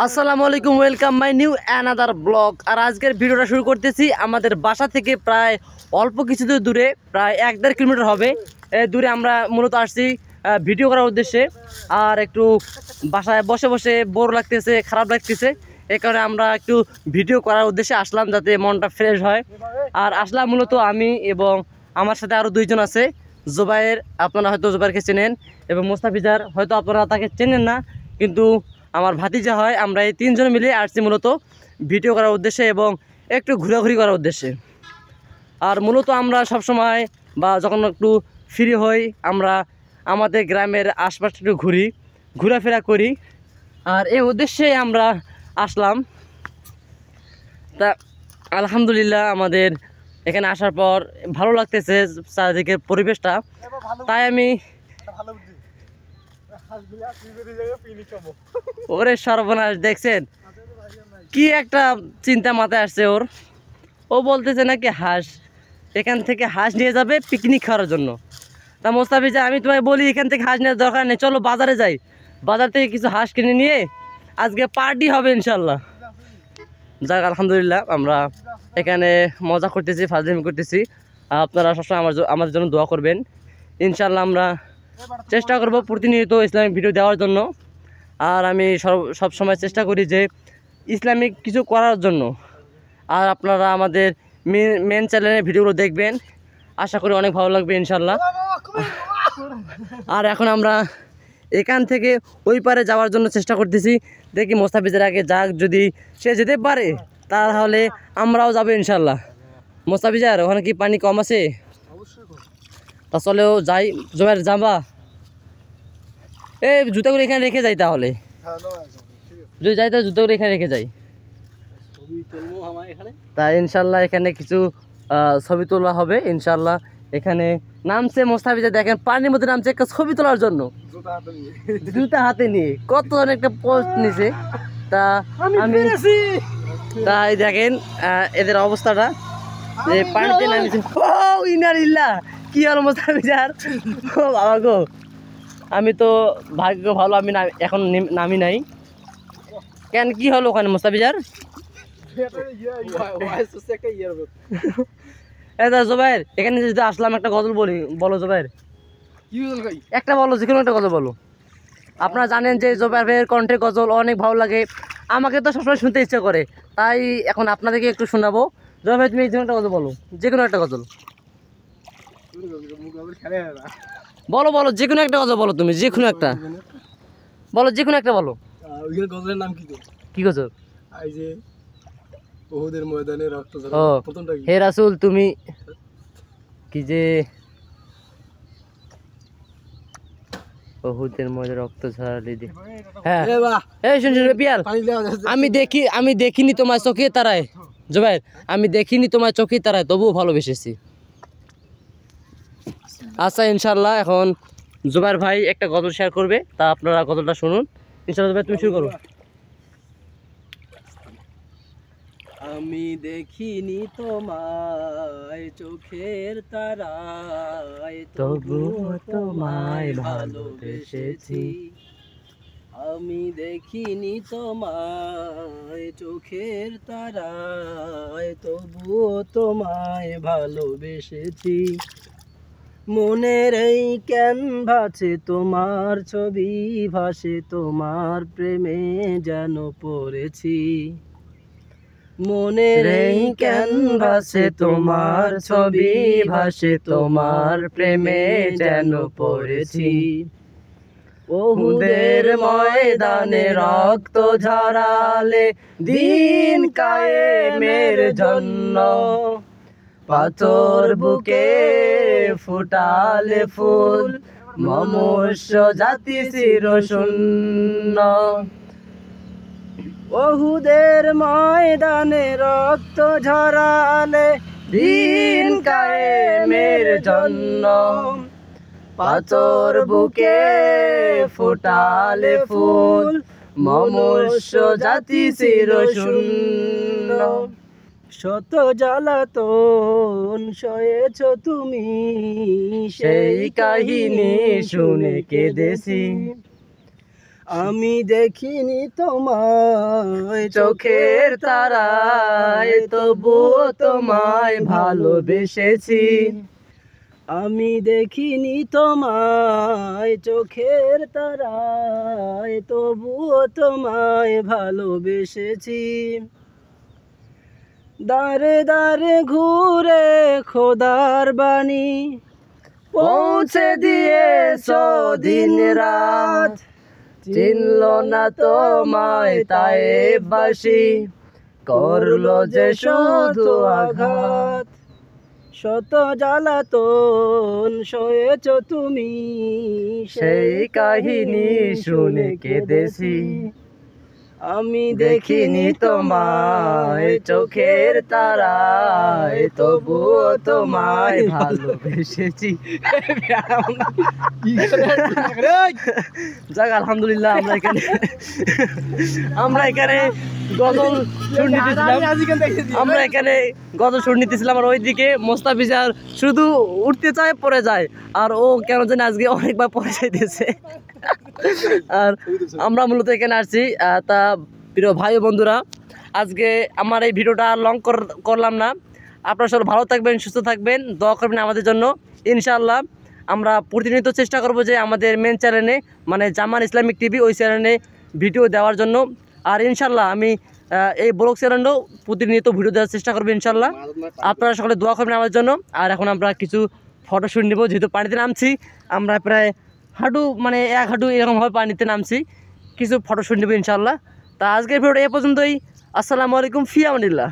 আসসালামু আলাইকুম, welcome my new another blog. আর আজকের ভিডিওটা শুরু করতেছি আমাদের বাসা থেকে প্রায় অল্প কিছু দূরে, প্রায় 1-1.5 কিলোমিটার হবে দূরে। আমরা মূলত আসছি ভিডিও করার উদ্দেশ্যে। আর একটু বাসায় বসে বসে বোর লাগতেছে, খারাপ লাগতেছে, এই কারণে আমরা একটু ভিডিও করার উদ্দেশ্যে আসলাম, যাতে মনটা ফ্রেশ হয়। আর আসলাম মূলত আমি এবং আমার সাথে আরও 2 জন আছে। জুবাইর, আপনারা হয়তো জুবাইরকে চেনেন, এবং মোস্তাফিজার, হয়তো আপনারা তাকে চেনেন না, কিন্তু আমার ভাতিজা হয়। আমরা এই 3 জন মিলে আসছি মূলত ভিডিও করার উদ্দেশ্যে এবং একটু ঘোরাঘুরি করার উদ্দেশ্যে। আর মূলত আমরা সবসময় বা যখন একটু ফ্রি হই, আমরা আমাদের গ্রামের আশপাশে একটু ঘোরাফেরা করি। আর এই উদ্দেশ্যে আমরা আসলাম। তা আলহামদুলিল্লাহ, আমাদের এখানে আসার পর ভালো লাগতেছে চারিদিকের পরিবেশটা। তাই আমি ওরে সর্বনাশ, দেখছেন কি একটা চিন্তা মাথায় আসছে ওর। ও বলতেছে নাকি হাঁস, এখান থেকে হাঁস নিয়ে যাবে পিকনিক খাওয়ার জন্য। তা মোস্তাফিজা, আমি তোমায় বলি এখান থেকে হাঁস নেওয়ার দরকার নেই, চলো বাজারে যাই, বাজার থেকে কিছু হাঁস কিনে নিয়ে আজকে পার্টি হবে ইনশাল্লাহ। যাক, আলহামদুলিল্লাহ, আমরা এখানে মজা করতেছি, ফাজলামি করতেছি। আপনারা সবসময় আমাদের জন্য দোয়া করবেন। ইনশাল্লাহ আমরা চেষ্টা করব প্রতিনিয়ত ইসলামিক ভিডিও দেওয়ার জন্য। আর আমি সব সময় চেষ্টা করি যে ইসলামিক কিছু করার জন্য। আর আপনারা আমাদের মেন চ্যানেলের ভিডিওগুলো দেখবেন, আশা করি অনেক ভালো লাগবে ইনশাল্লাহ। আর এখন আমরা এখান থেকে ওই পারে যাওয়ার জন্য চেষ্টা করতেছি। দেখি মোস্তাফিজের আগে যাক, যদি সে যেতে পারে তাহলে আমরাও যাবো ইনশাল্লাহ। মোস্তাফিজার, ওখানে কি পানি কম আছে? তা চলেও যাই। জমের যাবা, এই জুতাগুলো এখানে রেখে যাই, তাহলে যদি যাই তাহলে জুতাগুলো এখানে রেখে যাই। তাই ইনশাল্লাহ এখানে কিছু ছবি তোলা হবে ইনশাল্লাহ। এখানে নামছে মোস্তাফিজা, দেখেন পানির মধ্যে নামছে একটা ছবি তোলার জন্য, জুতা হাতে নিয়ে। কত একটা পোস্ট নিছে। তা আমি তাই দেখেন এদের অবস্থাটা, যে পানিতে নামিছে। ও ইনারিল্লাহ, কি হলো মোস্তাফিজার? ও বাবা গো, আমি তো ভাগ্য ভালো, আমি এখন নামি নাই। কেন, কি হলো ওখানে মোস্তাফিজার? জুবাইর, এখানে যদি আসলাম, একটা গজল বলো জুবাইর। একটা বলো, যে কোনো একটা গজল বলো। আপনারা জানেন যে জুবাইর ভাইয়ের কণ্ঠে গজল অনেক ভালো লাগে, আমাকে তো সবসময় শুনতে ইচ্ছা করে। তাই এখন আপনাদেরকে একটু শোনাবো। জুবাইর ভাই, তুমি যে কোনো একটা গজল বলো, যে কোনো একটা গজল বলো, যে কোনো একটা গজল বলো, তুমি যে কোনো একটা বলো, যে কোনো একটা বলো। গজলের নাম কি গজল? ওহুদের ময়দানে রক্ত ঝরা। ও প্রথমটা কি? হে রাসূল তুমি কি যে ওহুদের ময়দানে রক্ত ঝরালি দে। হ্যাঁ, এই শুন পিয়াল, আমি দেখিনি তোমার চোখে তারায়। জুবাইর, আমি দেখিনি তোমার চোখে তারায়, তবুও ভালোবেসেছি। আচ্ছা, ইনশাল্লাহ এখন জুবাইর ভাই একটা গজল শেয়ার করবে, তা আপনারা গজলটা শুনুন ইনশাল্লাহ। জুবাইর, তুমি শুরু করো। আমি দেখিনি তোমায় চোখের তারায়, তবুও তোমায় ভালোবেসেছি। আমি দেখিনি তোমায় চোখের তারায়, তবুও তোমায় ভালোবেসেছি। মনের এই ক্যানভাসে তোমার ছবি ভাসে, তোমার প্রেমে যেন পড়েছি। মনের এই ক্যানভাসে তোমার ছবি ভাসে, তোমার প্রেমে যেন পড়েছি। ওহুদের ময়দানে রক্ত ঝরালে দিন কায়েমের জন্য, পাথর বুকে ফুটালে ফুল, মনুষ্য জাতি চিরশূন্য। ওহুদের ময়দানে রক্ত ঝরালে দিন কায়েমের জন্য, পাথর বুকে ফুটালে ফুল, মনুষ্য জাতি চিরশূন্য। শত জ্বালাতন সয়েছ তুমি, সেই কাহিনী শুনে কেঁদেছি। আমি দেখিনি তোমায় চোখের তারায় তবুও তোমায় ভালোবেসেছি। আমি দেখিনি তোমায় চোখের তারায় তবুও তোমায় ভালোবেসেছি। দারে দারে ঘুরে খোদার বাণী পৌঁছে দিয়েছো দিন রাত, চিনল না তোমায় তায়েববাসী, করলো যে শুধু আঘাত। শত জ্বালাতন সয়েছ তুমি, সেই কাহিনী শুনে কেঁদেছি। আমি দেখিনি তোমায় চোখের তারায় তবুও তোমায় ভালোবেসেছি। যাক আলহামদুলিল্লাহ, আমরা এখানে গজল সুর নিতেছিলাম। আর ওইদিকে মোস্তাফিজার শুধু উঠতে চায় পড়ে যায়, আর ও কেন জানি আজকে অনেকবার পড়ে যাইতেছে। আর আমরা মূলত এখানে আসছি। তা প্রিয় ভাই ও বন্ধুরা, আজকে আমার এই ভিডিওটা লং করলাম না। আপনারা সবাই ভালো থাকবেন, সুস্থ থাকবেন, দোয়া করবেন আমাদের জন্য। ইনশাআল্লাহ আমরা প্রতিনিয়ত চেষ্টা করব যে আমাদের মেন চ্যানেলে মানে জামান ইসলামিক টিভি, ওই চ্যানেলে ভিডিও দেওয়ার জন্য। আর ইনশাআল্লাহ আমি এই ব্লগ চ্যানেলেও প্রতিনিয়ত ভিডিও দেওয়ার চেষ্টা করবো ইনশাআল্লাহ। আপনারা সকলে দোয়া করবেন আমাদের জন্য। আর এখন আমরা কিছু ফটোশ্যুট নেব, যেহেতু পানিতে নামছি। আমরা প্রায় হাঁটু মানে এক হাঁটু এরকমভাবে পানিতে নামছি, কিছু ফটোশ্যুট নেব ইনশাআল্লাহ। তা আজকের ভিডিওটা এ পর্যন্তই। আসসালামু আলাইকুম, ফি আমানিল্লাহ।